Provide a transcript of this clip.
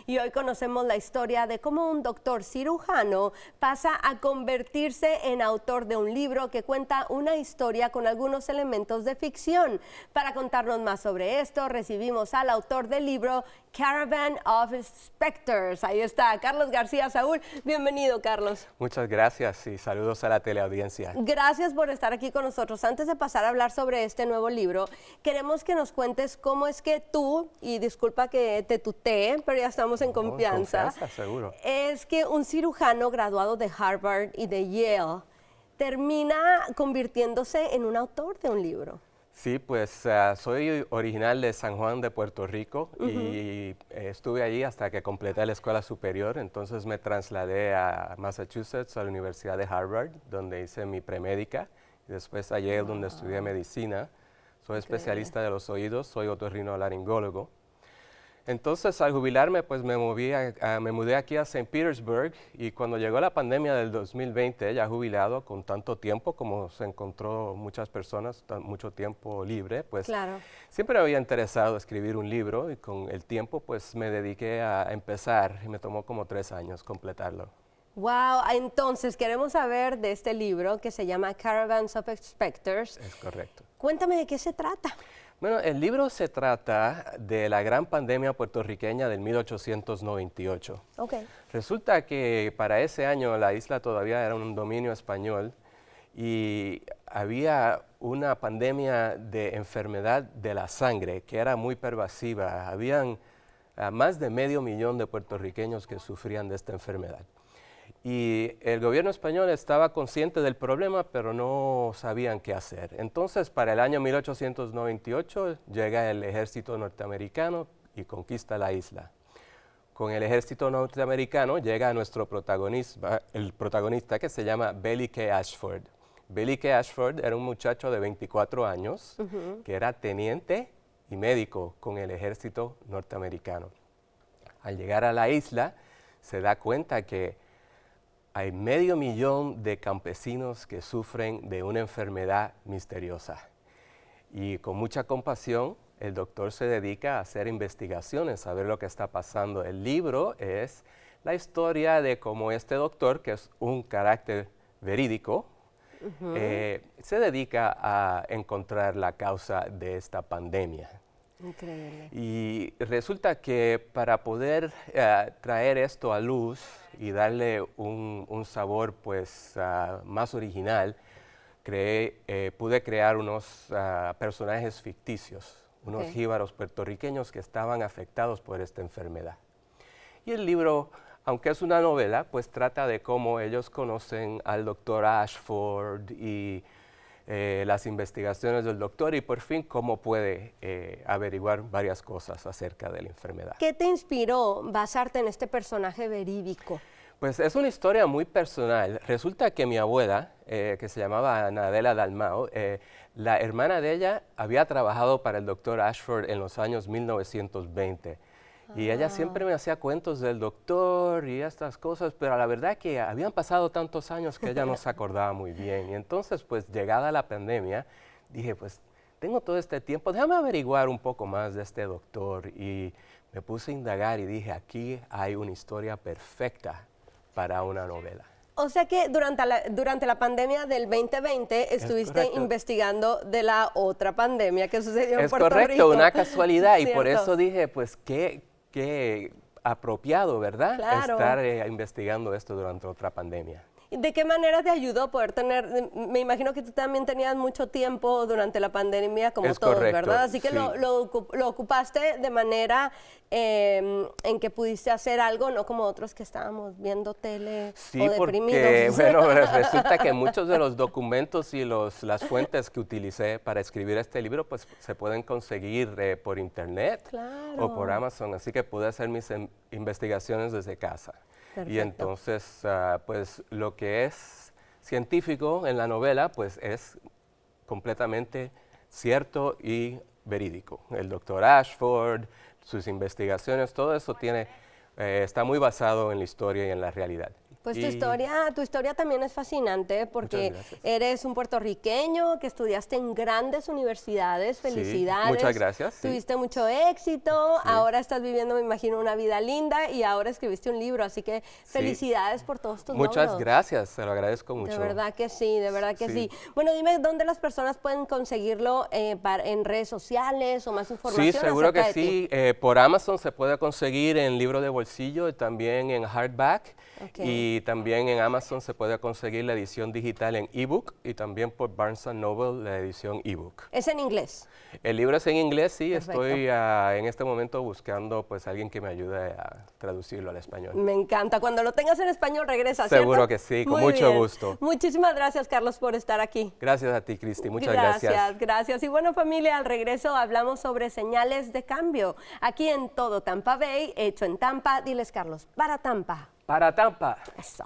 y hoy conocemos la historia de cómo un doctor cirujano pasa a convertirse en autor de un libro que cuenta una historia con algunos elementos de ficción. Para contarnos más sobre esto, recibimos al autor del libro Caravan of Specters. Ahí está, Carlos García Saúl. Bienvenido, Carlos. Muchas gracias y saludos a la teleaudiencia. Gracias por estar aquí con nosotros. Antes de pasar a hablar sobre este nuevo libro, queremos que nos cuentes cómo es que tú, y disculpa que te tutee, pero ya estamos en confianza, seguro. Es que un cirujano graduado de Harvard y de Yale termina convirtiéndose en un autor de un libro. Sí, pues soy original de San Juan de Puerto Rico y estuve allí hasta que completé la escuela superior. Entonces me trasladé a Massachusetts, a la Universidad de Harvard, donde hice mi premédica, y después a Yale, donde estudié medicina. Soy especialista de los oídos, soy otorrinolaringólogo. Entonces, al jubilarme, pues me mudé aquí a St. Petersburg, y cuando llegó la pandemia del 2020, ya jubilado, con tanto tiempo como se encontró muchas personas, mucho tiempo libre, pues siempre me había interesado escribir un libro, y con el tiempo pues me dediqué a empezar, y me tomó como 3 años completarlo. Wow, entonces queremos saber de este libro que se llama Caravans of Specters. Es correcto. Cuéntame de qué se trata. Bueno, el libro se trata de la gran pandemia puertorriqueña del 1898. Resulta que para ese año la isla todavía era un dominio español y había una pandemia de enfermedad de la sangre que era muy pervasiva. Habían más de 500,000 de puertorriqueños que sufrían de esta enfermedad. Y el gobierno español estaba consciente del problema, pero no sabían qué hacer. Entonces, para el año 1898, llega el ejército norteamericano y conquista la isla. Con el ejército norteamericano llega nuestro protagonista, el protagonista, que se llama Bailey K. Ashford. Bailey K. Ashford era un muchacho de 24 años, que era teniente y médico con el ejército norteamericano. Al llegar a la isla, se da cuenta que hay 500,000 de campesinos que sufren de una enfermedad misteriosa. Y con mucha compasión, el doctor se dedica a hacer investigaciones, a ver lo que está pasando. El libro es la historia de cómo este doctor, que es un carácter verídico, se dedica a encontrar la causa de esta pandemia. Increíble. Y resulta que para poder traer esto a luz y darle un sabor pues más original, pude crear unos personajes ficticios, unos jíbaros puertorriqueños que estaban afectados por esta enfermedad. Y el libro, aunque es una novela, pues trata de cómo ellos conocen al doctor Ashford y las investigaciones del doctor, y por fin cómo puede averiguar varias cosas acerca de la enfermedad. ¿Qué te inspiró basarte en este personaje verídico? Pues es una historia muy personal. Resulta que mi abuela, que se llamaba Anadela Dalmau, la hermana de ella había trabajado para el doctor Ashford en los años 1920. Y ella siempre me hacía cuentos del doctor y estas cosas, pero la verdad que habían pasado tantos años que ella no se acordaba muy bien. Y entonces, pues, llegada la pandemia, dije, pues, tengo todo este tiempo, déjame averiguar un poco más de este doctor. Y me puse a indagar y dije, aquí hay una historia perfecta para una novela. O sea que durante la pandemia del 2020 estuviste investigando de la otra pandemia que sucedió en Puerto Rico. Es correcto, una casualidad, y por eso dije, pues, qué apropiado, ¿verdad? Estar investigando esto durante otra pandemia. ¿De qué manera te ayudó a poder tener, me imagino que tú también tenías mucho tiempo durante la pandemia como todos, ¿verdad? Así que lo ocupaste de manera en que pudiste hacer algo, no como otros que estábamos viendo tele o deprimidos. Sí, porque, bueno, resulta que muchos de los documentos y las fuentes que utilicé para escribir este libro, pues se pueden conseguir por internet o por Amazon, así que pude hacer mis investigaciones desde casa. Perfecto. Y entonces, pues lo que es científico en la novela, pues es completamente cierto y verídico. El doctor Ashford, sus investigaciones, todo eso está muy basado en la historia y en la realidad. Pues tu historia también es fascinante porque eres un puertorriqueño que estudiaste en grandes universidades. Felicidades. Sí, muchas gracias. Tuviste mucho éxito, ahora estás viviendo, me imagino, una vida linda y ahora escribiste un libro, así que felicidades por todos tus logros. Muchas gracias, se lo agradezco mucho. De verdad que sí, de verdad que sí. Bueno, dime dónde las personas pueden conseguirlo en redes sociales o más información. Sí, seguro que sí. Por Amazon se puede conseguir en libro de bolsillo y también en hardback. Y también en Amazon se puede conseguir la edición digital en ebook y también por Barnes & Noble la edición ebook. ¿Es en inglés? El libro es en inglés, sí. Perfecto. Estoy en este momento buscando pues alguien que me ayude a traducirlo al español. Me encanta. Cuando lo tengas en español regresa, Seguro ¿cierto? que sí, con Muy mucho bien. gusto. Muchísimas gracias, Carlos, por estar aquí. Gracias a ti, Cristi. Muchas gracias. Gracias. Y bueno, familia, al regreso hablamos sobre señales de cambio. Aquí en Todo Tampa Bay, hecho en Tampa. Diles, Carlos, para Tampa. Para Tampa. Eso.